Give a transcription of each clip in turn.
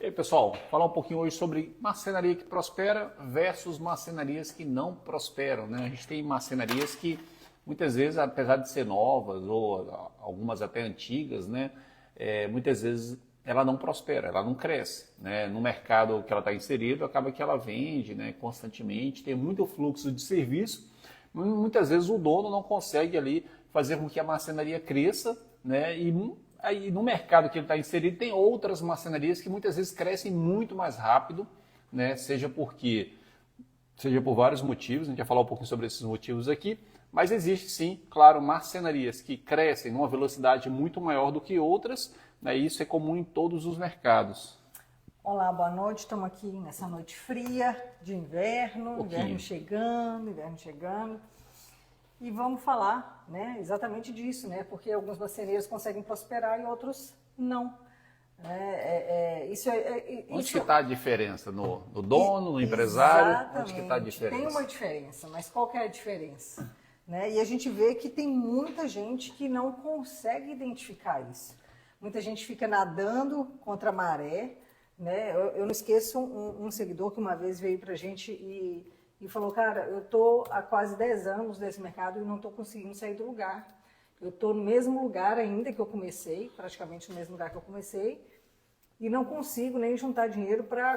E aí, pessoal, falar um pouquinho hoje sobre marcenaria que prospera versus marcenarias que não prosperam, né? A gente tem marcenarias que muitas vezes, apesar de ser novas ou algumas até antigas, né? Muitas vezes ela não prospera, ela não cresce, né? No mercado que ela está inserido, acaba que ela vende, né, constantemente, tem muito fluxo de serviço, mas muitas vezes o dono não consegue ali fazer com que a marcenaria cresça, né? E aí, no mercado que ele está inserido, tem outras marcenarias que muitas vezes crescem muito mais rápido, né? Seja por vários motivos, a gente vai falar um pouquinho sobre esses motivos aqui, mas existe sim, claro, marcenarias que crescem numa velocidade muito maior do que outras, né? Isso é comum em todos os mercados. Olá, boa noite. Estamos aqui nessa noite fria de inverno, inverno chegando. E vamos falar, né, exatamente disso, né? Porque alguns marceneiros conseguem prosperar e outros não. Onde que está a diferença? No dono, no empresário? Exatamente. Onde que está a diferença? Tem uma diferença, mas qual que é a diferença? Né? E a gente vê que tem muita gente que não consegue identificar isso. Muita gente fica nadando contra a maré, né? Eu não esqueço um seguidor que uma vez veio para a gente e falou, cara, eu estou há quase 10 anos nesse mercado e não estou conseguindo sair do lugar. Eu estou no mesmo lugar ainda que eu comecei, praticamente no mesmo lugar que eu comecei, e não consigo nem juntar dinheiro para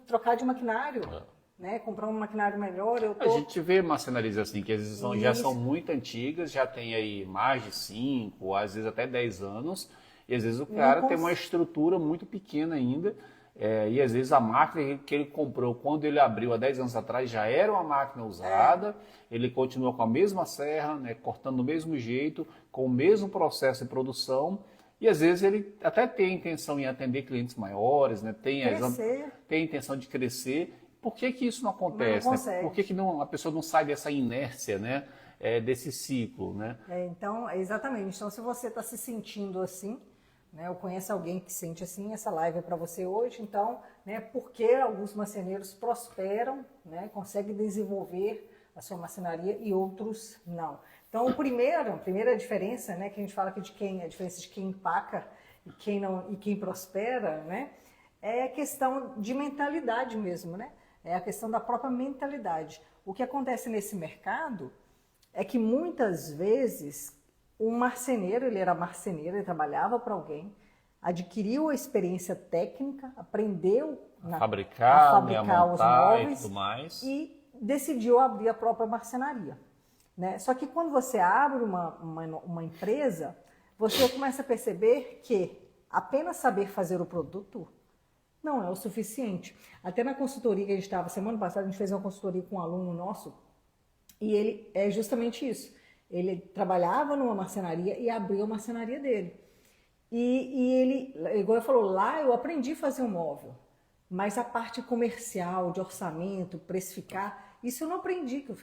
trocar de maquinário, né? Comprar um maquinário melhor. A gente vê marcenarias assim, que às vezes já são muito antigas, já tem aí mais de 5, às vezes até 10 anos, e às vezes o cara tem uma estrutura muito pequena ainda, e às vezes a máquina que ele comprou quando ele abriu há 10 anos atrás já era uma máquina usada, ele continua com a mesma serra, né, cortando do mesmo jeito, com o mesmo processo de produção, e às vezes ele até tem a intenção em atender clientes maiores, né, tem a intenção de crescer. Por que isso não acontece? Né? Por que a pessoa não sai dessa inércia, né, desse ciclo? Né? Então, exatamente. Então, se você está se sentindo assim, né, eu conheço alguém que sente assim, essa live é para você hoje, então, né, por que alguns marceneiros prosperam, né, conseguem desenvolver a sua marcenaria e outros não. Então, a primeira diferença, né, que a gente fala aqui a diferença de quem empaca e quem prospera, né, é a questão de mentalidade mesmo, né? É a questão da própria mentalidade. O que acontece nesse mercado é que muitas vezes o marceneiro, ele era marceneiro, ele trabalhava para alguém, adquiriu a experiência técnica, aprendeu a fabricar né, a os montar móveis e tudo mais, e decidiu abrir a própria marcenaria. Né? Só que quando você abre uma empresa, você começa a perceber que apenas saber fazer o produto não é o suficiente. Até na consultoria que a gente estava, semana passada, a gente fez uma consultoria com um aluno nosso e ele é justamente isso. Ele trabalhava numa marcenaria e abriu a marcenaria dele. E ele, igual ele falou, lá eu aprendi a fazer um móvel, mas a parte comercial, de orçamento, precificar, isso eu não aprendi, que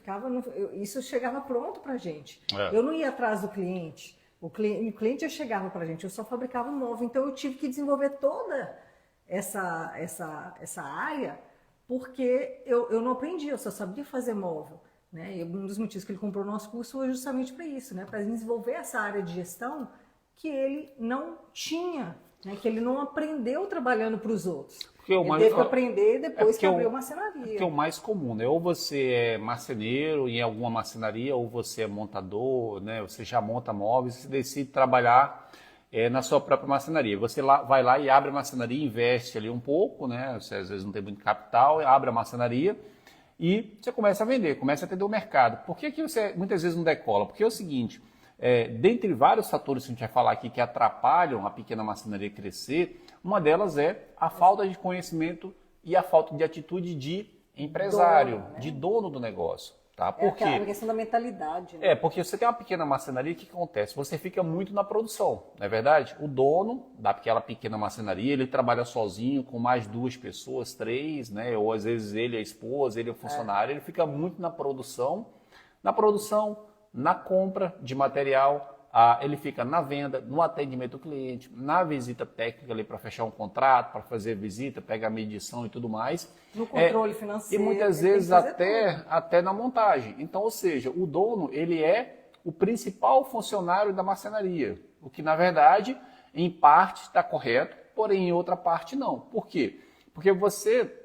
isso chegava pronto pra gente. Eu não ia atrás do cliente, o cliente já chegava pra gente, eu só fabricava um móvel, então eu tive que desenvolver toda essa área, porque eu não aprendi, eu só sabia fazer móvel. Né? E um dos motivos que ele comprou o nosso curso foi justamente para isso, né? Para desenvolver essa área de gestão que ele não tinha, né? Que ele não aprendeu trabalhando para os outros. Ele teve que aprender depois que abriu marcenaria. Porque é o mais comum, né? Ou você é marceneiro em alguma marcenaria, ou você é montador, né? Você já monta móveis, você decide trabalhar na sua própria marcenaria. Você vai lá e abre a marcenaria, investe ali um pouco, né? Você às vezes não tem muito capital, abre a marcenaria e você começa a vender, começa a atender o mercado. Por que você muitas vezes não decola? Porque é o seguinte, dentre vários fatores que a gente vai falar aqui que atrapalham a pequena marcenaria crescer, uma delas é a falta de conhecimento e a falta de atitude de empresário, dono, né? De dono do negócio. Tá? Por quê? É a questão da mentalidade. Né? Porque você tem uma pequena marcenaria, o que acontece? Você fica muito na produção, não é verdade? O dono daquela pequena marcenaria, ele trabalha sozinho com mais 2 pessoas, 3, né? Ou às vezes ele é a esposa, ele é o funcionário, ele fica muito na produção, na compra de material, ele fica na venda, no atendimento ao cliente, na visita técnica ali para fechar um contrato, para fazer visita, pegar medição e tudo mais. No controle financeiro. E muitas vezes até na montagem. Então, ou seja, o dono, ele é o principal funcionário da marcenaria. O que, na verdade, em parte está correto, porém em outra parte não. Por quê? Porque você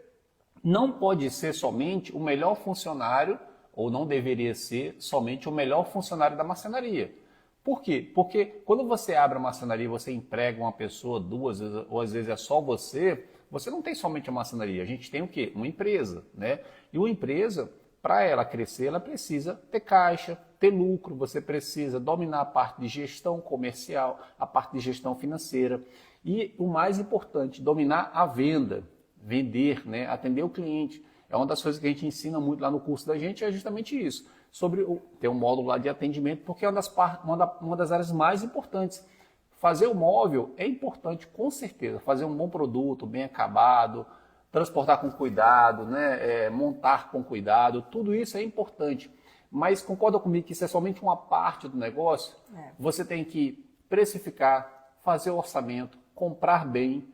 não pode ser somente o melhor funcionário, ou não deveria ser somente o melhor funcionário da marcenaria. Por quê? Porque quando você abre a marcenaria e você emprega uma pessoa, duas, ou às vezes é só você não tem somente a marcenaria, a gente tem o quê? Uma empresa, né? E uma empresa, para ela crescer, ela precisa ter caixa, ter lucro, você precisa dominar a parte de gestão comercial, a parte de gestão financeira e, o mais importante, dominar a venda, vender, né? Atender o cliente. É uma das coisas que a gente ensina muito lá no curso da gente, é justamente isso. Tem um módulo lá de atendimento, porque é uma das áreas mais importantes. Fazer o móvel é importante, com certeza. Fazer um bom produto, bem acabado, transportar com cuidado, né? Montar com cuidado, tudo isso é importante. Mas concorda comigo que isso é somente uma parte do negócio? Você tem que precificar, fazer o orçamento, comprar bem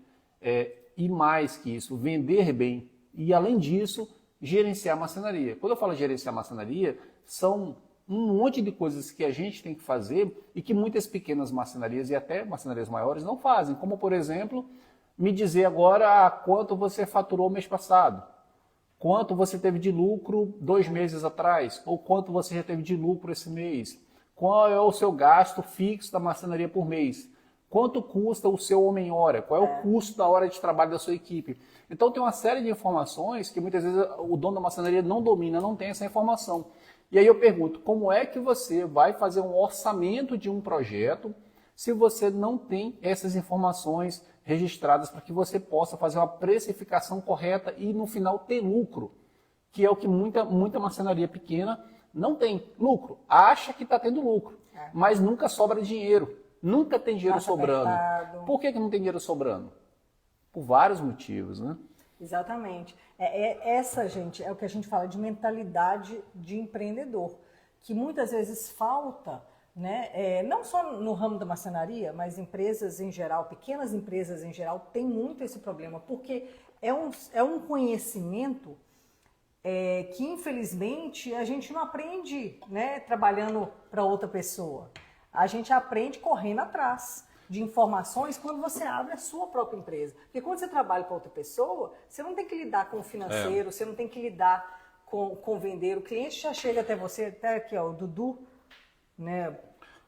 e mais que isso, vender bem. E, além disso, gerenciar a marcenaria. Quando eu falo gerenciar a marcenaria, são um monte de coisas que a gente tem que fazer e que muitas pequenas marcenarias e até marcenarias maiores não fazem. Como, por exemplo, me dizer agora quanto você faturou mês passado, quanto você teve de lucro 2 meses atrás, ou quanto você já teve de lucro esse mês, qual é o seu gasto fixo da marcenaria por mês, quanto custa o seu homem-hora, qual é o custo da hora de trabalho da sua equipe. Então tem uma série de informações que muitas vezes o dono da marcenaria não domina, não tem essa informação. E aí eu pergunto, como é que você vai fazer um orçamento de um projeto se você não tem essas informações registradas para que você possa fazer uma precificação correta e no final ter lucro, que é o que muita marcenaria pequena não tem lucro, acha que está tendo lucro, mas nunca sobra dinheiro, nunca tem dinheiro sobrando. Por que não tem dinheiro sobrando? Por vários motivos, né? Exatamente. Essa, gente, é o que a gente fala de mentalidade de empreendedor, que muitas vezes falta, né? Não só no ramo da marcenaria, mas empresas em geral, pequenas empresas em geral, têm muito esse problema, porque é um conhecimento que, infelizmente, a gente não aprende, né, trabalhando para outra pessoa. A gente aprende correndo atrás de informações quando você abre a sua própria empresa. Porque quando você trabalha para outra pessoa, você não tem que lidar com o financeiro, você não tem que lidar com vender. O cliente já chega até você, até aqui, ó, o Dudu, né?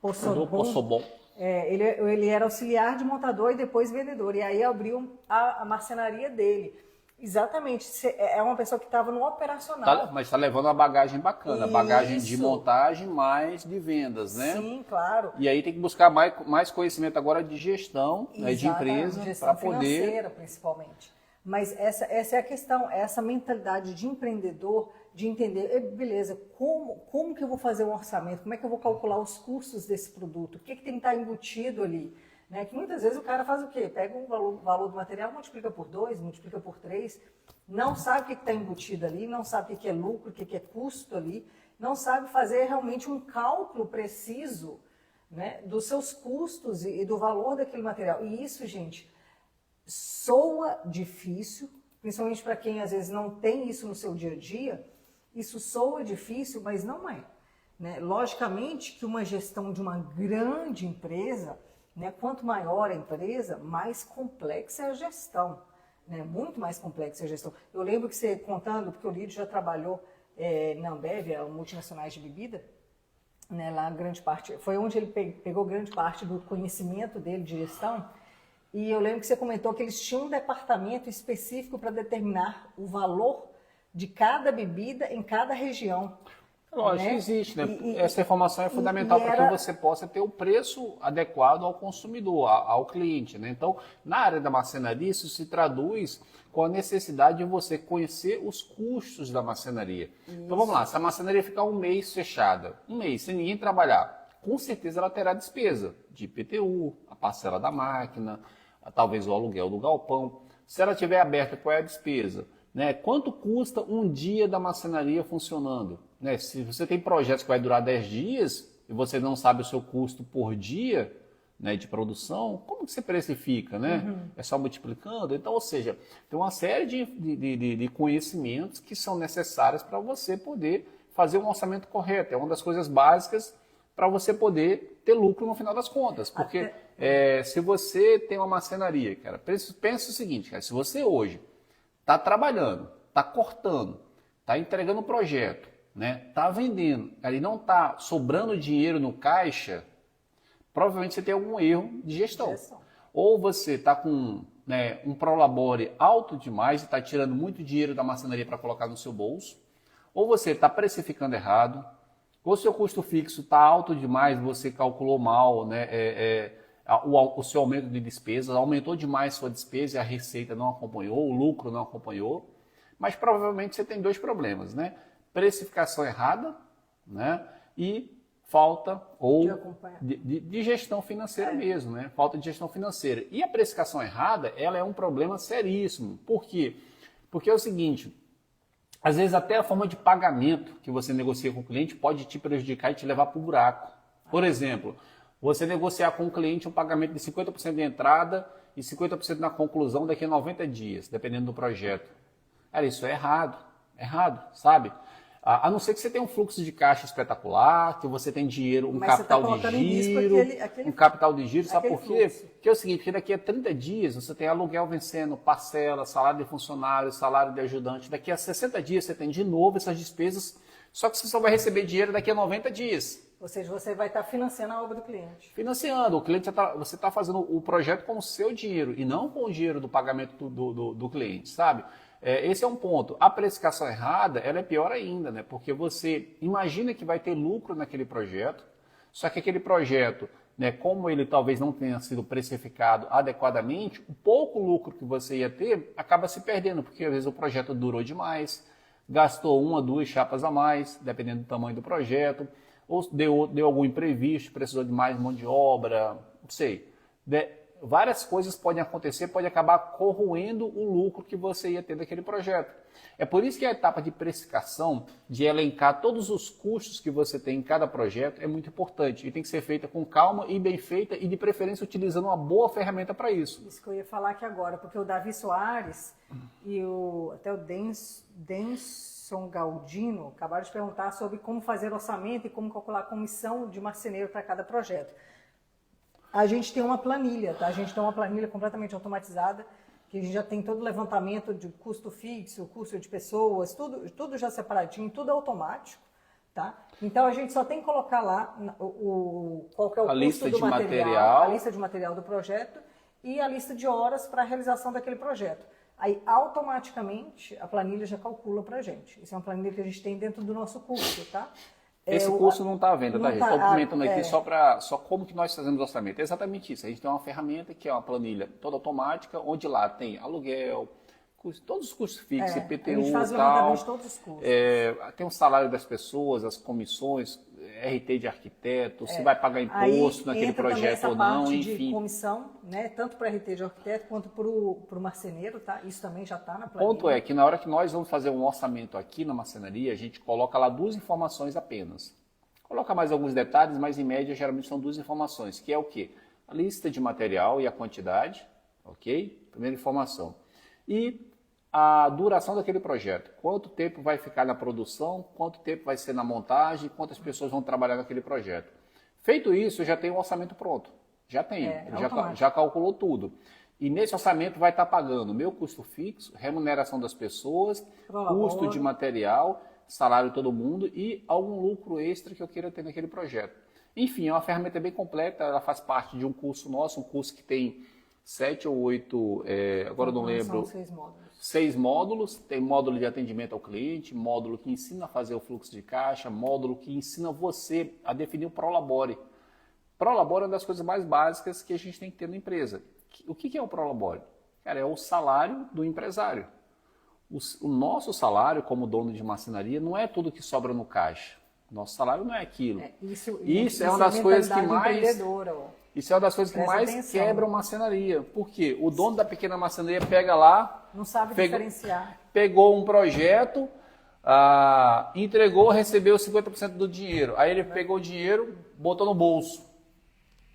Possobon. Ele era auxiliar de montador e depois vendedor. E aí abriu a marcenaria dele. Exatamente, é uma pessoa que estava no operacional. Mas está levando uma bagagem bacana, a bagagem de montagem mais de vendas, né? Sim, claro. E aí tem que buscar mais conhecimento agora de gestão, né, de empresa, para poder... financeira, principalmente. Mas essa é a questão, essa mentalidade de empreendedor, de entender, beleza, como que eu vou fazer um orçamento, como é que eu vou calcular os custos desse produto, o que tem que estar embutido ali. Né? Que muitas vezes o cara faz o quê? Pega o valor do material, multiplica por 2, multiplica por 3, não sabe o que está embutido ali, não sabe o que é lucro, o que é custo ali, não sabe fazer realmente um cálculo preciso, né, dos seus custos e do valor daquele material. E isso, gente, soa difícil, principalmente para quem às vezes não tem isso no seu dia a dia, isso soa difícil, mas não é. Né? Logicamente que uma gestão de uma grande empresa, né, quanto maior a empresa, mais complexa é a gestão, né? Muito mais complexa é a gestão. Eu lembro que você contando, porque o Lídio já trabalhou na Ambev, a multinacionais de bebida, né, lá grande parte, foi onde ele pegou grande parte do conhecimento dele de gestão, e eu lembro que você comentou que eles tinham um departamento específico para determinar o valor de cada bebida em cada região. Lógico, né? que existe, né? Essa informação é fundamental para que você possa ter o preço adequado ao consumidor, ao cliente, né? Então, na área da marcenaria, isso se traduz com a necessidade de você conhecer os custos da marcenaria. Isso. Então, vamos lá, se a marcenaria ficar um mês fechada, um mês sem ninguém trabalhar, com certeza ela terá despesa de IPTU, a parcela da máquina, talvez o aluguel do galpão. Se ela estiver aberta, qual é a despesa? Né? Quanto custa um dia da marcenaria funcionando? Né? Se você tem projetos que vai durar 10 dias e você não sabe o seu custo por dia, né, de produção, como que você precifica? Né? Uhum. É só multiplicando? Então, ou seja, tem uma série de conhecimentos que são necessários para você poder fazer um orçamento correto. É uma das coisas básicas para você poder ter lucro no final das contas. Porque Se você tem uma marcenaria, cara, pensa o seguinte, cara, se você hoje está trabalhando, está cortando, está entregando o projeto, né, está vendendo, cara, e não está sobrando dinheiro no caixa, provavelmente você tem algum erro de gestão. Ou você está com, né, um prolabore alto demais e está tirando muito dinheiro da marcenaria para colocar no seu bolso, ou você está precificando errado, ou seu custo fixo está alto demais, você calculou mal, né, o seu aumento de despesas, aumentou demais sua despesa e a receita não acompanhou, o lucro não acompanhou, mas provavelmente você tem dois problemas, né? Precificação errada, né? E falta de gestão financeira mesmo, né? Falta de gestão financeira. E a precificação errada, ela é um problema seríssimo. Por quê? Porque é o seguinte, às vezes até a forma de pagamento que você negocia com o cliente pode te prejudicar e te levar para o buraco. Por exemplo, você negociar com o cliente um pagamento de 50% de entrada e 50% na conclusão daqui a 90 dias, dependendo do projeto. Cara, isso é errado, sabe? A não ser que você tenha um fluxo de caixa espetacular, que você tem dinheiro, um capital de giro, sabe por quê? Porque é o seguinte, porque daqui a 30 dias você tem aluguel vencendo, parcela, salário de funcionário, salário de ajudante, daqui a 60 dias você tem de novo essas despesas, só que você só vai receber dinheiro daqui a 90 dias. Ou seja, você vai estar financiando a obra do cliente. Financiando. O cliente você está fazendo o projeto com o seu dinheiro e não com o dinheiro do pagamento do cliente, sabe? Esse é um ponto. A precificação errada, ela é pior ainda, né? Porque você imagina que vai ter lucro naquele projeto, só que aquele projeto, né, como ele talvez não tenha sido precificado adequadamente, o pouco lucro que você ia ter acaba se perdendo, porque às vezes o projeto durou demais, gastou 1 ou 2 chapas a mais, dependendo do tamanho do projeto, ou deu algum imprevisto, precisou de mais mão de obra, não sei. Várias coisas podem acontecer, pode acabar corroendo o lucro que você ia ter daquele projeto. É por isso que a etapa de precificação, de elencar todos os custos que você tem em cada projeto, é muito importante. E tem que ser feita com calma e bem feita e, de preferência, utilizando uma boa ferramenta para isso. Isso que eu ia falar aqui agora, porque o Davi Soares e até o Denson Galdino acabaram de perguntar sobre como fazer orçamento e como calcular a comissão de marceneiro para cada projeto. A gente tem uma planilha, tá? A gente tem uma planilha completamente automatizada, que a gente já tem todo o levantamento de custo fixo, custo de pessoas, tudo já separadinho, tudo automático, tá? Então a gente só tem que colocar lá qual que é o custo do material, a lista de material do projeto e a lista de horas para a realização daquele projeto. Aí automaticamente a planilha já calcula para a gente. Isso é uma planilha que a gente tem dentro do nosso curso, tá? Esse curso não está à venda, tá, gente? Estou comentando aqui só como que nós fazemos o orçamento. É exatamente isso. A gente tem uma ferramenta que é uma planilha toda automática, onde lá tem aluguel, todos os custos fixos, IPTU, a gente faz levantamento de todos os custos. Tem o salário das pessoas, as comissões, RT de arquiteto, se vai pagar imposto naquele projeto ou não, parte enfim. De comissão, né, tanto para RT de arquiteto quanto para o marceneiro, tá? Isso também já está na planilha. O ponto é que na hora que nós vamos fazer um orçamento aqui na marcenaria, a gente coloca lá 2 informações apenas. Coloca mais alguns detalhes, mas em média geralmente são 2 informações, que é o quê? A lista de material e a quantidade, ok? Primeira informação. E a duração daquele projeto. Quanto tempo vai ficar na produção, quanto tempo vai ser na montagem, quantas pessoas vão trabalhar naquele projeto. Feito isso, eu já tenho o orçamento pronto. Já tenho, já calculou tudo. E nesse orçamento vai estar pagando meu custo fixo, remuneração das pessoas, custo de material, salário de todo mundo e algum lucro extra que eu queira ter naquele projeto. Enfim, é uma ferramenta bem completa, ela faz parte de um curso nosso, um curso que tem 7 ou 8, agora eu não lembro. São 6 módulos. 6 módulos, tem módulo de atendimento ao cliente, módulo que ensina a fazer o fluxo de caixa, módulo que ensina você a definir o Prolabore. Prolabore é uma das coisas mais básicas que a gente tem que ter na empresa. O que é o Prolabore? Cara, é o salário do empresário. O nosso salário como dono de marcenaria não é tudo que sobra no caixa. Nosso salário não é aquilo. Isso é uma das coisas que mais... Isso é uma das coisas que mais quebram marcenaria. Por quê? O dono da pequena marcenaria pega lá... Não sabe diferenciar. Pegou um projeto, entregou, recebeu 50% do dinheiro. Aí ele pegou o dinheiro, botou no bolso.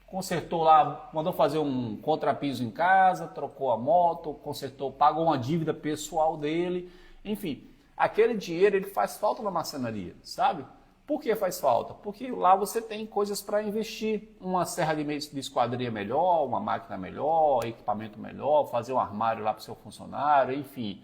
Consertou lá, mandou fazer um contrapiso em casa, trocou a moto, consertou, pagou uma dívida pessoal dele. Enfim, aquele dinheiro ele faz falta na marcenaria, sabe? Por que faz falta? Porque lá você tem coisas para investir, uma serra de esquadria melhor, uma máquina melhor, equipamento melhor, fazer um armário lá para o seu funcionário, enfim.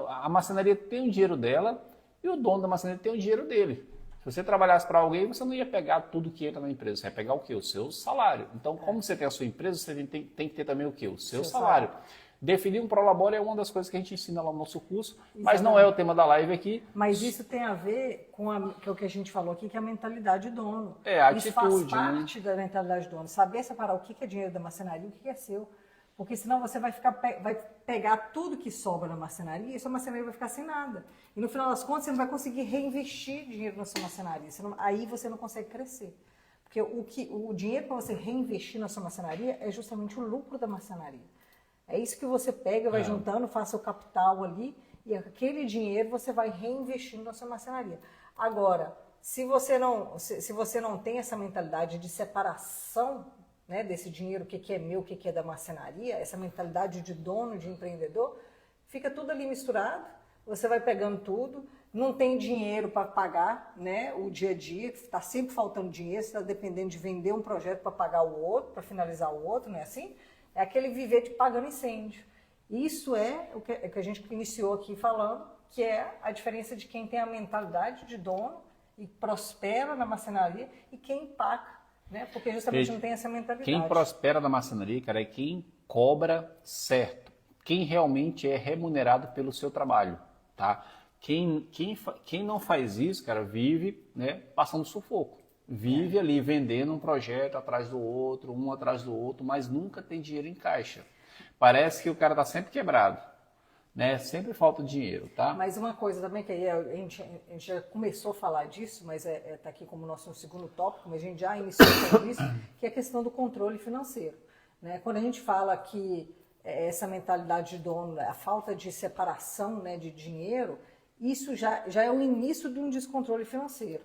A marcenaria tem o dinheiro dela e o dono da marcenaria tem o dinheiro dele. Se você trabalhasse para alguém, você não ia pegar tudo que entra na empresa, você ia pegar o quê? O seu salário. Então, como você tem a sua empresa, você tem que ter também o quê? O seu salário. Definir um prolabore é uma das coisas que a gente ensina lá no nosso curso, mas não é o tema da live aqui. Mas isso tem a ver com o que a gente falou aqui, que é a mentalidade do dono. É, a atitude. Isso faz parte da mentalidade do dono. Saber separar o que é dinheiro da marcenaria e o que é seu. Porque senão você vai pegar tudo que sobra na marcenaria e sua marcenaria vai ficar sem nada. E no final das contas você não vai conseguir reinvestir dinheiro na sua marcenaria. Aí você não consegue crescer. Porque o dinheiro para você reinvestir na sua marcenaria é justamente o lucro da marcenaria. É isso que você pega, vai juntando, faz seu capital ali e aquele dinheiro você vai reinvestindo na sua marcenaria. Agora, se você não tem essa mentalidade de separação, né, desse dinheiro, o que é meu, o que é da marcenaria, essa mentalidade de dono, de empreendedor, fica tudo ali misturado, você vai pegando tudo, não tem dinheiro para pagar, né, o dia a dia, está sempre faltando dinheiro, você está dependendo de vender um projeto para pagar o outro, para finalizar o outro, não é assim? É aquele viver de pagando incêndio. Isso é o que a gente iniciou aqui falando, que é a diferença de quem tem a mentalidade de dono e prospera na marcenaria e quem empaca, né? Porque justamente não tem essa mentalidade. Quem prospera na marcenaria, cara, é quem cobra certo. Quem realmente é remunerado pelo seu trabalho, tá? Quem não faz isso, cara, vive, né, passando sufoco. Vive ali vendendo um projeto atrás do outro, um atrás do outro, mas nunca tem dinheiro em caixa. Parece que o cara está sempre quebrado, né? Sempre falta dinheiro, tá? Mas uma coisa também que aí a gente já começou a falar disso, mas está aqui como nosso segundo tópico, mas a gente já iniciou com isso, que é a questão do controle financeiro, né? Quando a gente fala que essa mentalidade de dono, a falta de separação, né, de dinheiro, isso já é o início de um descontrole financeiro.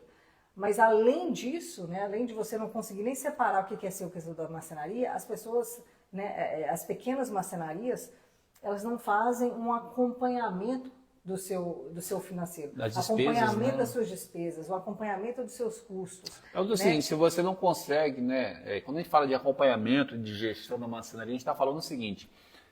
Mas além disso, né, além de você não conseguir nem separar o que é seu e o que é da marcenaria, as pessoas, né, as pequenas marcenarias, elas não fazem um acompanhamento do seu financeiro. Das despesas, acompanhamento, né, das suas despesas, o acompanhamento dos seus custos. É o seguinte, se você não consegue, né, quando a gente fala de acompanhamento, de gestão da marcenaria, a gente está falando o seguinte,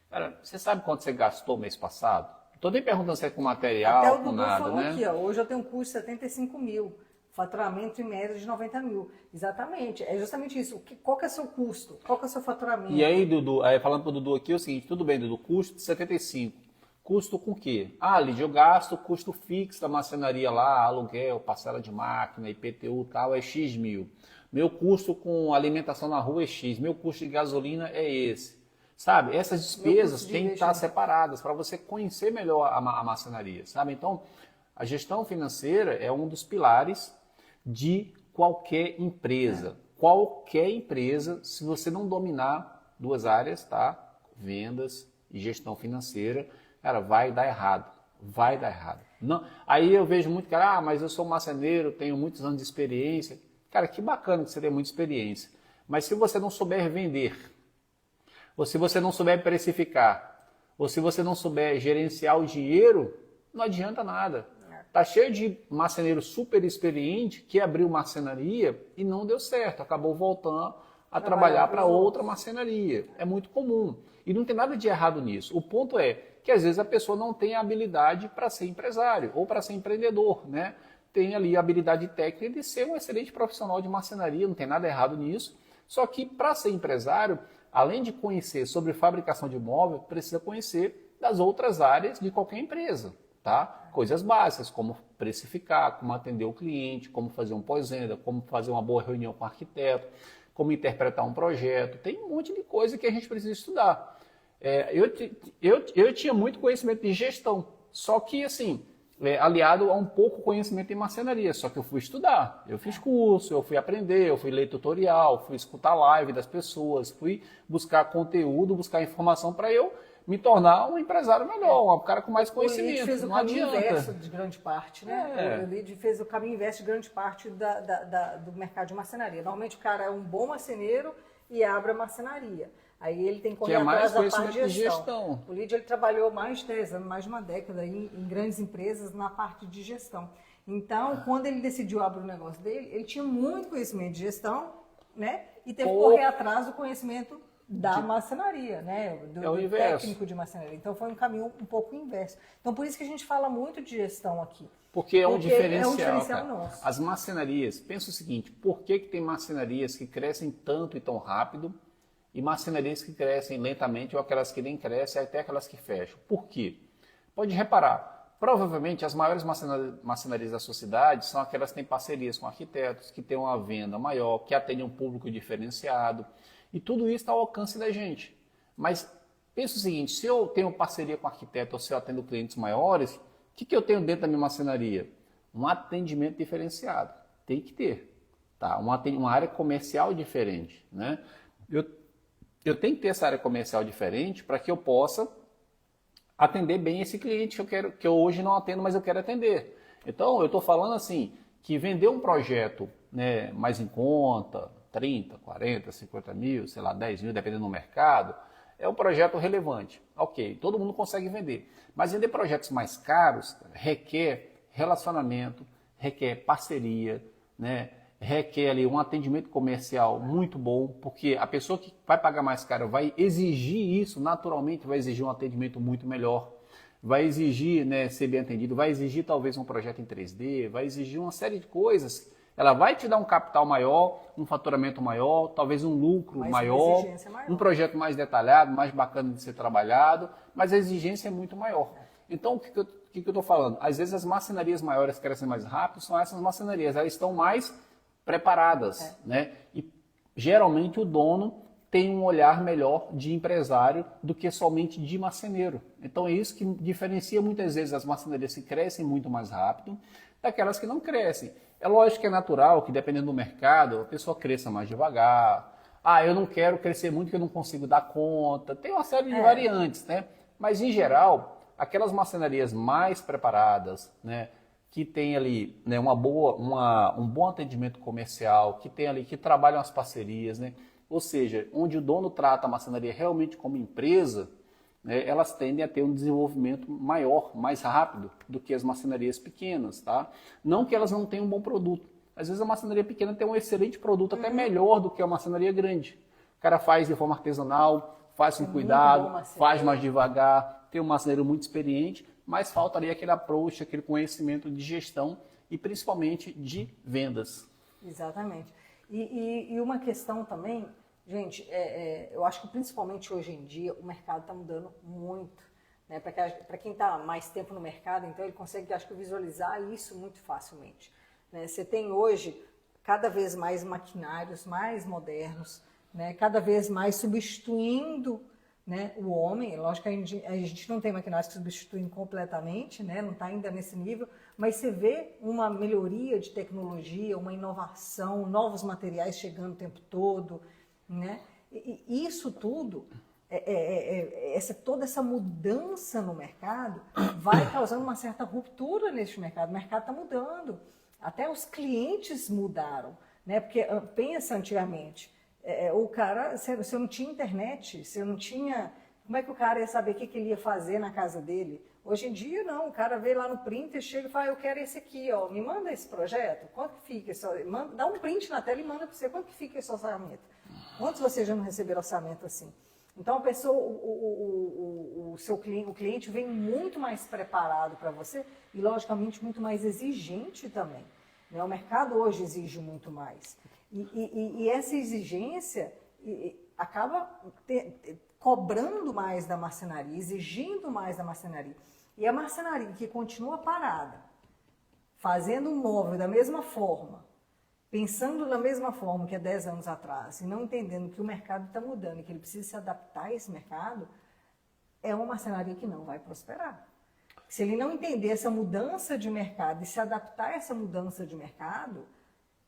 cara, você sabe quanto você gastou mês passado? Não estou nem perguntando se é com material, com nada, né? Aqui, ó, hoje eu tenho um custo de 75 mil. Faturamento em média de 90 mil. Exatamente. É justamente isso. Qual que é o seu custo? Qual que é o seu faturamento? E aí, Dudu, falando para o Dudu aqui, é o seguinte, tudo bem, Dudu, custo de 75. Custo com o quê? Ali, eu gasto custo fixo da marcenaria lá, aluguel, parcela de máquina, IPTU e tal, é X mil. Meu custo com alimentação na rua é X. Meu custo de gasolina é esse. Sabe? Essas despesas têm que estar separadas para você conhecer melhor a marcenaria, sabe? Então, a gestão financeira é um dos pilares de qualquer empresa. Qualquer empresa, se você não dominar duas áreas, tá? Vendas e gestão financeira, cara, vai dar errado. Vai dar errado. Não, aí eu vejo muito, cara, mas eu sou marceneiro, tenho muitos anos de experiência. Cara, que bacana que você tem muita experiência. Mas se você não souber vender, ou se você não souber precificar, ou se você não souber gerenciar o dinheiro, não adianta nada. Tá cheio de marceneiro super experiente que abriu marcenaria e não deu certo, acabou voltando a trabalhar para outra marcenaria. É muito comum. E não tem nada de errado nisso. O ponto é que às vezes a pessoa não tem a habilidade para ser empresário ou para ser empreendedor, né? Tem ali a habilidade técnica de ser um excelente profissional de marcenaria, não tem nada errado nisso. Só que para ser empresário, além de conhecer sobre fabricação de móvel, precisa conhecer das outras áreas de qualquer empresa. Tá? Coisas básicas, como precificar, como atender o cliente, como fazer um pós-venda, como fazer uma boa reunião com o arquiteto, como interpretar um projeto. Tem um monte de coisa que a gente precisa estudar. Eu tinha muito conhecimento de gestão, só que assim, aliado a um pouco conhecimento em marcenaria, só que eu fui estudar. Eu fiz curso, eu fui aprender, eu fui ler tutorial, fui escutar live das pessoas, fui buscar conteúdo, buscar informação para eu me tornar um empresário melhor, um cara com mais conhecimento. O LEED fez o caminho inverso de grande parte, né? O LEED fez o caminho inverso de grande parte do mercado de marcenaria. Normalmente o cara é um bom marceneiro e abre a marcenaria. Aí ele tem que correr atrás da parte de gestão. O LEED ele trabalhou mais de 10 anos, mais de uma década em grandes empresas na parte de gestão. Então, quando ele decidiu abrir o negócio dele, ele tinha muito conhecimento de gestão, né? E teve que correr atrás do conhecimento da marcenaria, né? Do técnico de marcenaria. Então, foi um caminho um pouco inverso. Então, por isso que a gente fala muito de gestão aqui. Porque é um diferencial, diferencial nosso. As marcenarias, pensa o seguinte, por que tem marcenarias que crescem tanto e tão rápido e marcenarias que crescem lentamente ou aquelas que nem crescem, até aquelas que fecham? Por quê? Pode reparar, provavelmente as maiores marcenarias da sociedade são aquelas que têm parcerias com arquitetos, que têm uma venda maior, que atendem um público diferenciado, e tudo isso está ao alcance da gente. Mas pensa o seguinte, se eu tenho parceria com arquiteto ou se eu atendo clientes maiores, o que eu tenho dentro da minha marcenaria? Um atendimento diferenciado. Tem que ter. Tá? Uma área comercial diferente. Né? Eu tenho que ter essa área comercial diferente para que eu possa atender bem esse cliente que eu hoje não atendo, mas eu quero atender. Então, eu estou falando assim, que vender um projeto, né, mais em conta, 30, 40, 50 mil, sei lá, 10 mil, dependendo do mercado, é um projeto relevante. Ok, todo mundo consegue vender. Mas vender projetos mais caros requer relacionamento, requer parceria, né? Requer ali um atendimento comercial muito bom, porque a pessoa que vai pagar mais caro vai exigir isso, naturalmente vai exigir um atendimento muito melhor, vai exigir, né, ser bem atendido, vai exigir talvez um projeto em 3D, vai exigir uma série de coisas. Ela vai te dar um capital maior, um faturamento maior, talvez um lucro maior, um projeto mais detalhado, mais bacana de ser trabalhado, mas a exigência é muito maior. Então, o que eu estou falando? Às vezes as marcenarias maiores que crescem mais rápido são essas marcenarias, elas estão mais preparadas, né? E geralmente o dono tem um olhar melhor de empresário do que somente de marceneiro. Então é isso que diferencia muitas vezes as marcenarias que crescem muito mais rápido daquelas que não crescem. É lógico que é natural que, dependendo do mercado, a pessoa cresça mais devagar. Ah, eu não quero crescer muito porque eu não consigo dar conta. Tem uma série de variantes, né? Mas, em geral, aquelas marcenarias mais preparadas, né, que tem ali, né, um bom atendimento comercial, que tem ali, que trabalham as parcerias, né? Ou seja, onde o dono trata a marcenaria realmente como empresa, né, elas tendem a ter um desenvolvimento maior, mais rápido do que as marcenarias pequenas, tá? Não que elas não tenham um bom produto. Às vezes a marcenaria pequena tem um excelente produto, até melhor do que a marcenaria grande. O cara faz de forma artesanal, faz com cuidado, faz mais devagar, tem um marceneiro muito experiente, mas falta ali aquele approach, aquele conhecimento de gestão e principalmente de vendas. Exatamente. E uma questão também, gente, eu acho que principalmente hoje em dia o mercado está mudando muito. Né? Para quem está mais tempo no mercado, então ele consegue, acho que, visualizar isso muito facilmente. Né? Você tem hoje cada vez mais maquinários mais modernos, né? Cada vez mais substituindo, né, o homem. Lógico que a gente não tem maquinários que substituem completamente, né, não está ainda nesse nível, mas você vê uma melhoria de tecnologia, uma inovação, novos materiais chegando o tempo todo, né? E isso tudo, toda essa mudança no mercado vai causando uma certa ruptura neste mercado. O mercado está mudando, até os clientes mudaram, né? Porque pensa antigamente, o cara, você não tinha internet, você não tinha... Como é que o cara ia saber o que ele ia fazer na casa dele? Hoje em dia, não. O cara vê lá no printer, chega e fala, eu quero esse aqui, ó, me manda esse projeto. Quanto que fica? Dá um print na tela e manda para você. Quanto que fica esse orçamento? Quantos vocês já não receberam orçamento assim? Então, a pessoa, o cliente vem muito mais preparado para você e, logicamente, muito mais exigente também. Né? O mercado hoje exige muito mais. E essa exigência acaba cobrando mais da marcenaria, exigindo mais da marcenaria. E a marcenaria que continua parada, fazendo um móvel da mesma forma, pensando da mesma forma que há 10 anos atrás, e não entendendo que o mercado está mudando e que ele precisa se adaptar a esse mercado, é uma marcenaria que não vai prosperar. Se ele não entender essa mudança de mercado e se adaptar a essa mudança de mercado,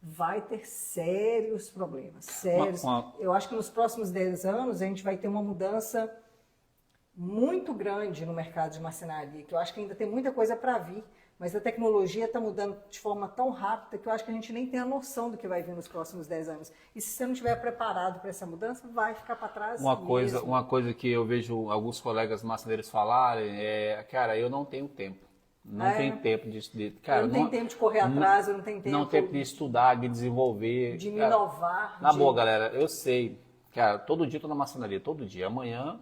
vai ter sérios problemas, sérios. Eu acho que nos próximos 10 anos a gente vai ter uma mudança muito grande no mercado de marcenaria, que eu acho que ainda tem muita coisa para vir, mas a tecnologia está mudando de forma tão rápida que eu acho que a gente nem tem a noção do que vai vir nos próximos 10 anos. E se você não estiver preparado para essa mudança, vai ficar para trás mesmo. Uma coisa que eu vejo alguns colegas marceneiros falarem é, cara, eu não tenho tempo. Não tem tempo cara, eu não tenho tempo de correr atrás, eu não tenho tempo... Não tem tempo de estudar, de desenvolver. De me inovar. Na boa, galera, eu sei. Cara, todo dia eu tô na marcenaria, todo dia. Amanhã,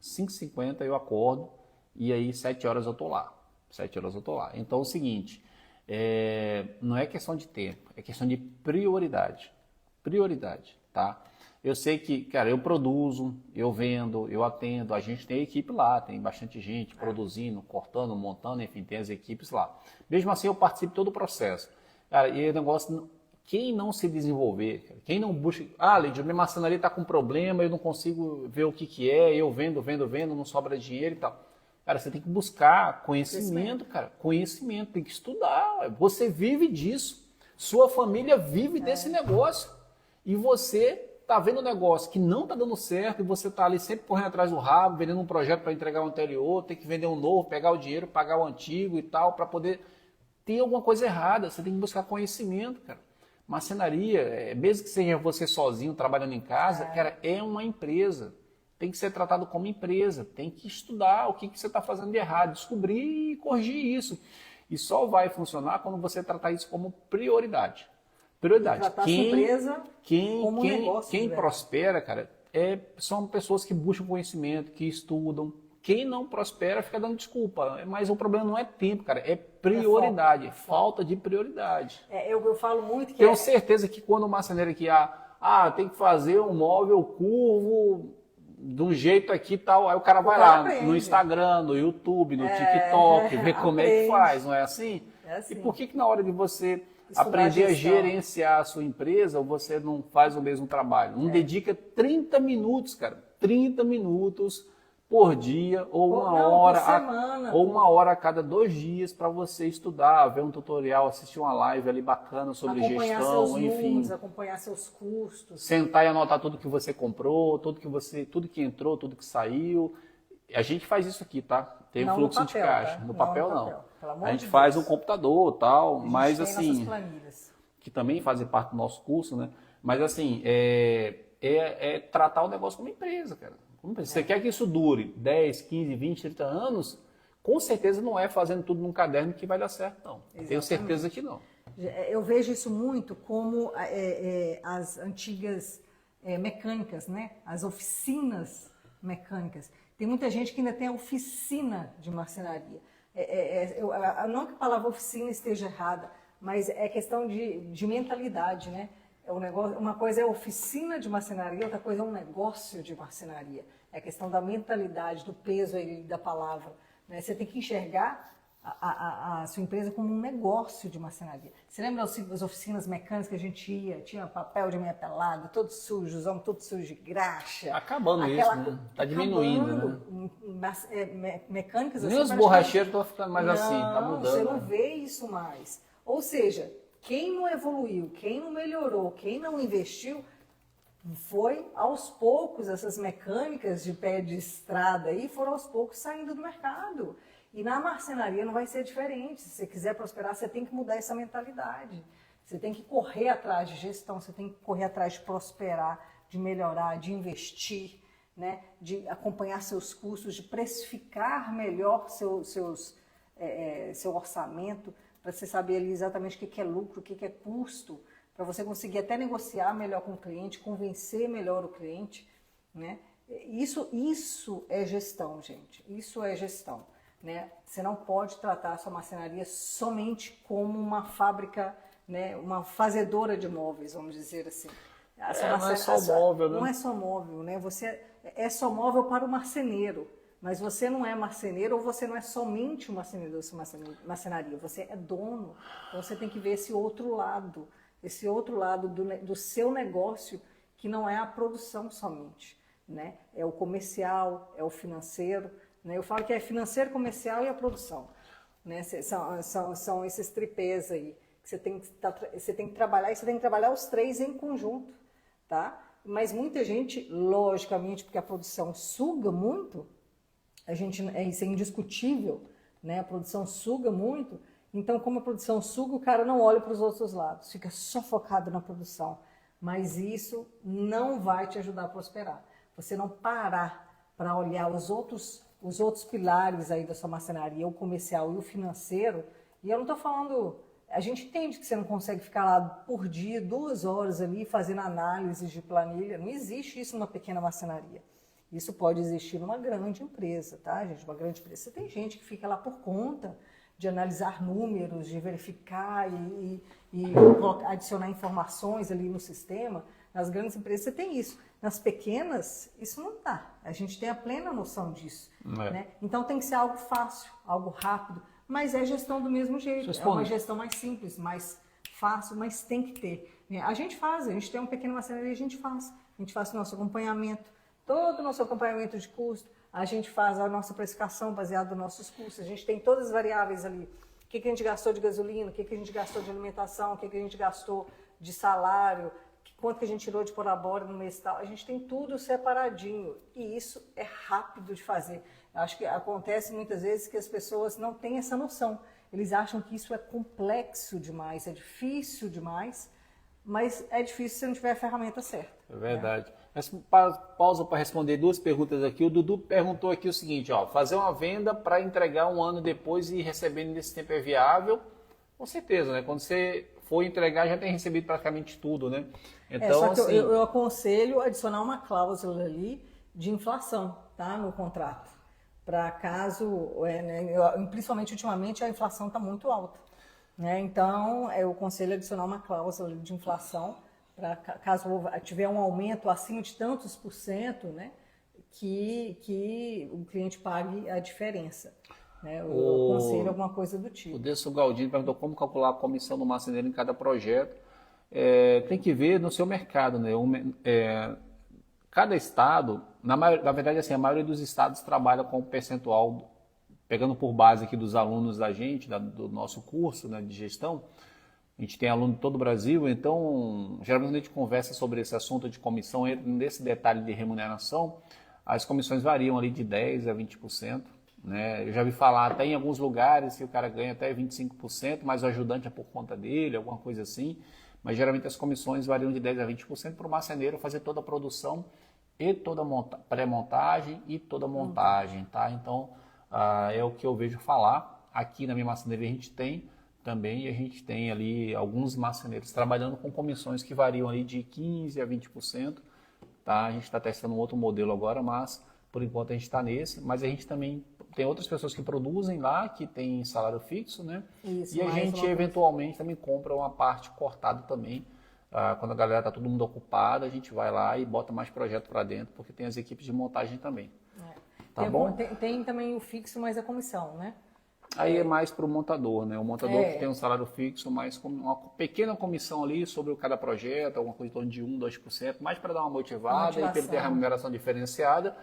5h50 eu acordo e aí 7 horas eu tô lá. 7 horas eu tô lá. Então é o seguinte, não é questão de tempo, é questão de prioridade. Prioridade, tá? Eu sei que, cara, eu produzo, eu vendo, eu atendo, a gente tem equipe lá, tem bastante gente produzindo, cortando, montando, enfim, tem as equipes lá. Mesmo assim, eu participo de todo o processo. Cara, e o negócio, quem não se desenvolver, cara, quem não busca... Lídio, minha marcenaria está com problema, eu não consigo ver o que é, eu vendo, não sobra dinheiro e tal. Cara, você tem que buscar conhecimento, cara, conhecimento, tem que estudar. Você vive disso, sua família vive desse negócio. E você tá vendo um negócio que não tá dando certo e você tá ali sempre correndo atrás do rabo, vendendo um projeto para entregar o anterior, tem que vender um novo, pegar o dinheiro, pagar o antigo e tal, para poder ter alguma coisa errada. Você tem que buscar conhecimento, cara. Marcenaria, mesmo que seja você sozinho trabalhando em casa, cara, é uma empresa. Tem que ser tratado como empresa. Tem que estudar o que você está fazendo de errado, descobrir e corrigir isso. E só vai funcionar quando você tratar isso como prioridade. Prioridade. Tratar a sua empresa como um negócio. Quem prospera, cara, são pessoas que buscam conhecimento, que estudam. Quem não prospera fica dando desculpa. Mas o problema não é tempo, cara, é prioridade, falta de prioridade. Eu falo muito que... Tenho certeza que quando o marceneiro aqui, tem que fazer um móvel curvo do jeito aqui e tal, aí o cara vai lá no Instagram, no YouTube, no TikTok, ver como é que faz, não é assim? É assim. E por que na hora de você aprender a gerenciar a sua empresa, você não faz o mesmo trabalho? Não dedica 30 minutos, cara, 30 minutos por dia, ou uma hora a cada 2 dias para você estudar, ver um tutorial, assistir uma live ali bacana sobre gestão, enfim. Números, acompanhar seus custos. Sentar e anotar tudo que você comprou, tudo que entrou, tudo que saiu. A gente faz isso aqui, tá? Tem um fluxo de caixa. No papel não. A gente faz no computador e tal, mas assim, que também fazem parte do nosso curso, né? Mas assim, é tratar o negócio como empresa, cara. Você quer que isso dure 10, 15, 20, 30 anos, com certeza não é fazendo tudo num caderno que vai dar certo, não. Exatamente. Tenho certeza que não. Eu vejo isso muito como as antigas mecânicas, né? As oficinas mecânicas. Tem muita gente que ainda tem a oficina de marcenaria. Não que a palavra oficina esteja errada, mas é questão de mentalidade, né? Uma coisa é oficina de marcenaria, outra coisa é um negócio de marcenaria. É a questão da mentalidade, do peso aí da palavra, né? Você tem que enxergar a sua empresa como um negócio de marcenaria. Você lembra das oficinas mecânicas que a gente ia? Tinha papel de meia pelada, todo sujo, os homens todos sujos de graxa. Acabando isso, né? Está diminuindo, né? Mecânicas nem os borracheiros estão ficando mais assim, está mudando. Você não vê isso mais. Ou seja, quem não evoluiu, quem não melhorou, quem não investiu, foi aos poucos, essas mecânicas de pé de estrada aí foram aos poucos saindo do mercado. E na marcenaria não vai ser diferente. Se você quiser prosperar, você tem que mudar essa mentalidade. Você tem que correr atrás de gestão, você tem que correr atrás de prosperar, de melhorar, de investir, né? De acompanhar seus custos, de precificar melhor seu orçamento, para você saber ali exatamente o que é lucro, o que é custo, para você conseguir até negociar melhor com o cliente, convencer melhor o cliente, né? Isso é gestão, gente. Isso é gestão, né? Você não pode tratar a sua marcenaria somente como uma fábrica, né? Uma fazedora de móveis, vamos dizer assim. Não é só móvel, né? Não é só móvel, né? Você é só móvel para o marceneiro. Mas você não é marceneiro ou você não é somente um marceneiro da sua marcenaria, você é dono. Então você tem que ver esse outro lado do seu negócio, que não é a produção somente, né? É o comercial, é o financeiro, né? Eu falo que é financeiro, comercial e a produção, né? São esses tripés aí que você tem que trabalhar, e você tem que trabalhar os 3 em conjunto, tá? Mas muita gente, logicamente, porque a produção suga muito, isso é indiscutível, né? A produção suga muito, então como a produção suga, o cara não olha para os outros lados, fica só focado na produção. Mas isso não vai te ajudar a prosperar. Você não parar para olhar os outros os outros pilares aí da sua marcenaria, o comercial e o financeiro, e eu não estou falando, a gente entende que você não consegue ficar lá por dia, 2 horas ali fazendo análise de planilha, não existe isso numa pequena marcenaria. Isso pode existir numa grande empresa, tá, gente? Uma grande empresa. Você tem gente que fica lá por conta de analisar números, de verificar e adicionar informações ali no sistema. Nas grandes empresas você tem isso. Nas pequenas, isso não dá. A gente tem a plena noção disso. Né? Então tem que ser algo fácil, algo rápido, mas é gestão do mesmo jeito. É uma gestão mais simples, mais fácil, mas tem que ter. Né? A gente tem uma pequena marcenaria, a gente faz o nosso acompanhamento, todo o nosso acompanhamento de custo, a gente faz a nossa precificação baseada nos nossos custos, a gente tem todas as variáveis ali. O que a gente gastou de gasolina, o que a gente gastou de alimentação, o que a gente gastou de salário, quanto que a gente tirou de prolabore no mês tal. A gente tem tudo separadinho e isso é rápido de fazer. Eu acho que acontece muitas vezes que as pessoas não têm essa noção. Eles acham que isso é complexo demais, é difícil demais, mas é difícil se não tiver a ferramenta certa. É verdade. Né? Pausa para responder 2 perguntas aqui. O Dudu perguntou aqui o seguinte, ó, fazer uma venda para entregar 1 ano depois e recebendo nesse tempo é viável? Com certeza, né? Quando você for entregar, já tem recebido praticamente tudo, né? Então, só que assim, eu aconselho adicionar uma cláusula ali de inflação, tá? No contrato. Para caso, principalmente ultimamente, a inflação está muito alta. Né? Então, eu aconselho adicionar uma cláusula de inflação para caso tiver um aumento acima de tantos por cento, né, que o cliente pague a diferença. Né? Eu aconselho alguma coisa do tipo. O Desso Galdino perguntou como calcular a comissão do marceneiro em cada projeto. Tem que ver no seu mercado. Né? Cada estado, na verdade, assim, a maioria dos estados trabalha com um percentual, pegando por base aqui dos alunos da gente, do nosso curso, né, de gestão. A gente tem aluno de todo o Brasil, então, geralmente, quando a gente conversa sobre esse assunto de comissão, nesse detalhe de remuneração, as comissões variam ali de 10% a 20%. Né? Eu já vi falar até em alguns lugares que o cara ganha até 25%, mas o ajudante é por conta dele, alguma coisa assim. Mas, geralmente, as comissões variam de 10% a 20% para o marceneiro fazer toda a produção e toda a pré-montagem e toda a montagem. Tá? Então, é o que eu vejo falar. Aqui na minha marcenaria a gente tem também, a gente tem ali alguns marceneiros trabalhando com comissões que variam ali de 15% a 20%. Tá? A gente está testando um outro modelo agora, mas por enquanto a gente está nesse. Mas a gente também tem outras pessoas que produzem lá, que tem salário fixo, né? Isso, e a gente eventualmente também compra uma parte cortada também. Quando a galera está todo mundo ocupado, a gente vai lá e bota mais projeto para dentro, porque tem as equipes de montagem também. Tá bom? Tem também o fixo, mais a comissão, né? Aí é mais para o montador, né? O montador que tem um salário fixo, mais uma pequena comissão ali sobre cada projeto, alguma coisa em torno de 1%, 2%, mais para dar uma motivada e para ele ter a remuneração diferenciada.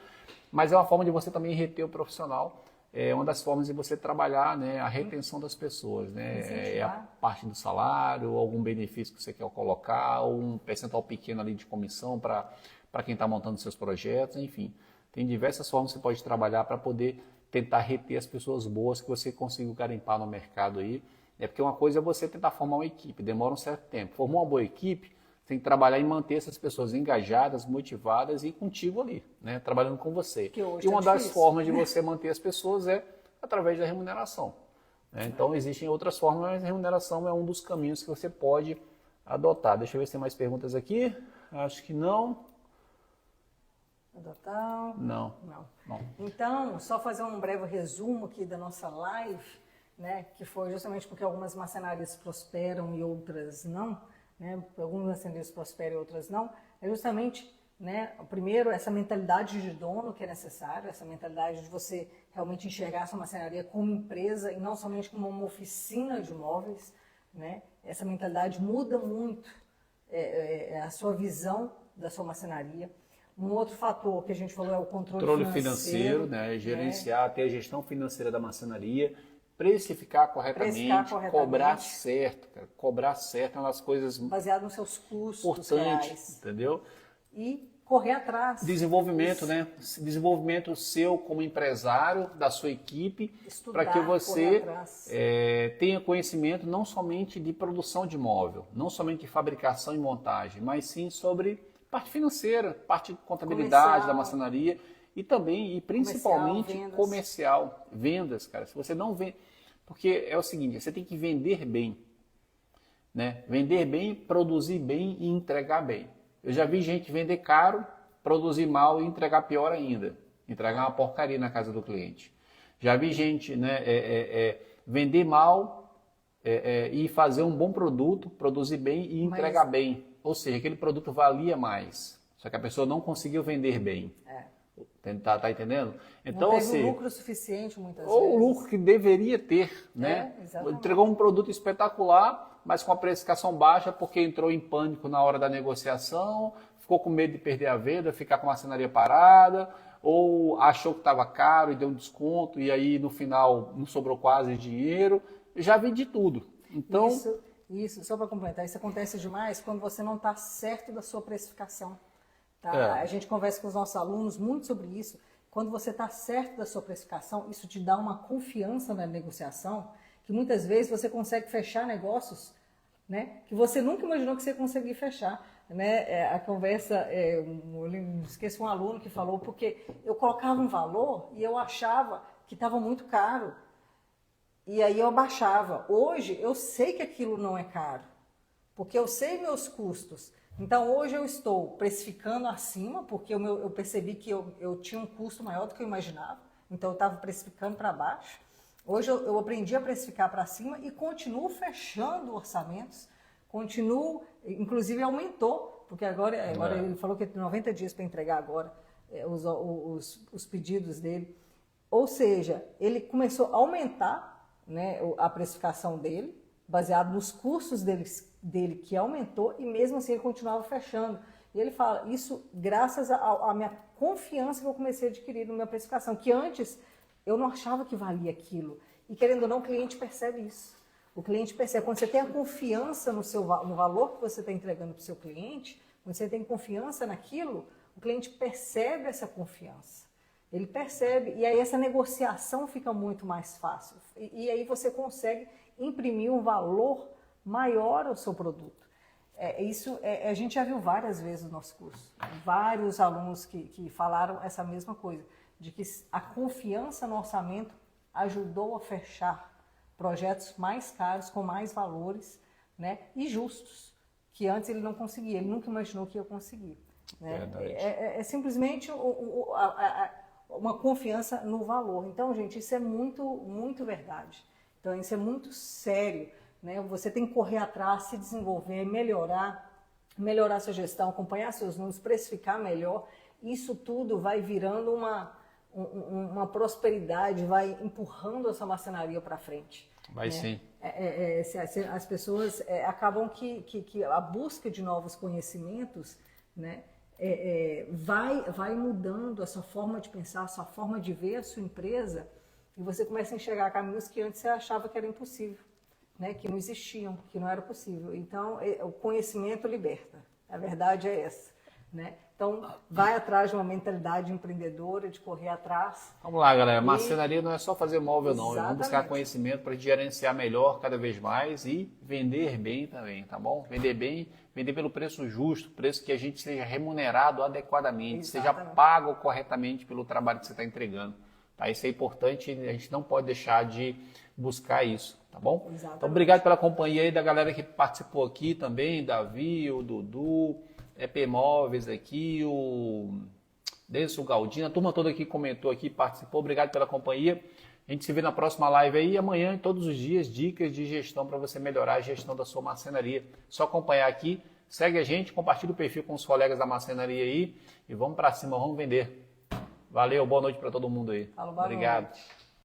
Mas é uma forma de você também reter o profissional. É uma das formas de você trabalhar, né, a retenção das pessoas. Né? É a parte do salário, algum benefício que você quer colocar, ou um percentual pequeno ali de comissão para quem está montando seus projetos, enfim. Tem diversas formas que você pode trabalhar para poder tentar reter as pessoas boas que você consiga garimpar no mercado aí. Porque uma coisa é você tentar formar uma equipe, demora um certo tempo. Formar uma boa equipe, você tem que trabalhar em manter essas pessoas engajadas, motivadas e contigo ali, né? Trabalhando com você. E uma das formas de você manter as pessoas é através da remuneração. Né? Então existem outras formas, mas a remuneração é um dos caminhos que você pode adotar. Deixa eu ver se tem mais perguntas aqui. Acho que não. Não. Então, só fazer um breve resumo aqui da nossa live, né, que foi justamente porque algumas marcenarias prosperam e outras não, né, algumas marcenarias prosperam e outras não, é justamente, né, primeiro, essa mentalidade de dono que é necessária, essa mentalidade de você realmente enxergar a sua marcenaria como empresa e não somente como uma oficina de móveis, né, essa mentalidade muda muito a sua visão da sua marcenaria. Um outro fator que a gente falou é o controle financeiro, né? Gerenciar, ter a gestão financeira da marcenaria, precificar corretamente, cobrar certo, cara. Cobrar certo é uma das coisas baseado nos seus custos importantes, reais. Entendeu? E correr atrás. Desenvolvimento, né? Desenvolvimento seu como empresário, da sua equipe, para que você tenha conhecimento não somente de produção de móvel, não somente de fabricação e montagem, mas sim sobre parte financeira, parte de contabilidade da marcenaria e também, e principalmente vendas. comercial, vendas, cara. Se você não vende, porque é o seguinte, você tem que vender bem, né? Vender bem, produzir bem e entregar bem. Eu já vi gente vender caro, produzir mal e entregar pior ainda, entregar uma porcaria na casa do cliente. Já vi gente, né, vender mal e fazer um bom produto, produzir bem e entregar bem. Ou seja, aquele produto valia mais, só que a pessoa não conseguiu vender bem. Tá entendendo? Então, não teve lucro suficiente muitas vezes. Ou o lucro que deveria ter, né? Exatamente. Entregou um produto espetacular, mas com a precificação baixa porque entrou em pânico na hora da negociação, ficou com medo de perder a venda, ficar com a marcenaria parada, ou achou que estava caro e deu um desconto e aí no final não sobrou quase dinheiro. Já vi de tudo. Então, isso só para complementar, isso acontece demais quando você não está certo da sua precificação. Tá? A gente conversa com os nossos alunos muito sobre isso. Quando você está certo da sua precificação, isso te dá uma confiança na negociação, que muitas vezes você consegue fechar negócios, né, que você nunca imaginou que você ia conseguir fechar. Né? A conversa, eu esqueci um aluno que falou, porque eu colocava um valor e eu achava que estava muito caro. E aí eu abaixava. Hoje eu sei que aquilo não é caro, porque eu sei meus custos. Então hoje eu estou precificando acima, porque eu percebi que eu tinha um custo maior do que eu imaginava. Então eu estava precificando para baixo. Hoje eu aprendi a precificar para cima e continuo fechando orçamentos. Continuo, inclusive aumentou, porque agora ele falou que tem 90 dias para entregar agora os pedidos dele. Ou seja, ele começou a aumentar, né, a precificação dele, baseado nos custos dele que aumentou, e mesmo assim ele continuava fechando. E ele fala, isso graças à minha confiança que eu comecei a adquirir na minha precificação, que antes eu não achava que valia aquilo. E querendo ou não, o cliente percebe isso. O cliente percebe, quando você tem a confiança no valor que você está entregando para o seu cliente, quando você tem confiança naquilo, o cliente percebe essa confiança. Ele percebe, e aí essa negociação fica muito mais fácil. E aí você consegue imprimir um valor maior ao seu produto. A gente já viu várias vezes no nosso curso, vários alunos que falaram essa mesma coisa, de que a confiança no orçamento ajudou a fechar projetos mais caros, com mais valores, né, e justos, que antes ele não conseguia, ele nunca imaginou que ia conseguir. Né? É simplesmente uma confiança no valor. Então, gente, isso é muito, muito verdade. Então, isso é muito sério. Né? Você tem que correr atrás, se desenvolver, melhorar sua gestão, acompanhar seus números, precificar melhor. Isso tudo vai virando uma prosperidade, vai empurrando essa marcenaria para frente. Vai sim. As pessoas acabam que a busca de novos conhecimentos, né, vai mudando a sua forma de pensar, a sua forma de ver a sua empresa, e você começa a enxergar caminhos que antes você achava que era impossível, né, que não existiam, que não era possível. Então, o conhecimento liberta. A verdade é essa. Né? Então, vai atrás de uma mentalidade empreendedora, de correr atrás. Vamos lá, galera. Marcenaria não é só fazer móvel, não. Exatamente. Vamos buscar conhecimento para gerenciar melhor cada vez mais e vender bem também, tá bom? Vender bem, vender pelo preço justo, preço que a gente seja remunerado adequadamente, seja pago corretamente pelo trabalho que você está entregando. Tá? Isso é importante, a gente não pode deixar de buscar isso, tá bom? Exatamente. Então, obrigado pela companhia aí da galera que participou aqui também, Davi, o Dudu, EP Móveis aqui, o Galdino, a turma toda que comentou aqui, participou, obrigado pela companhia. A gente se vê na próxima live aí, amanhã, todos os dias, dicas de gestão para você melhorar a gestão da sua marcenaria. Só acompanhar aqui, segue a gente, compartilha o perfil com os colegas da marcenaria aí e vamos para cima, vamos vender. Valeu, boa noite para todo mundo aí. Boa obrigado. Noite.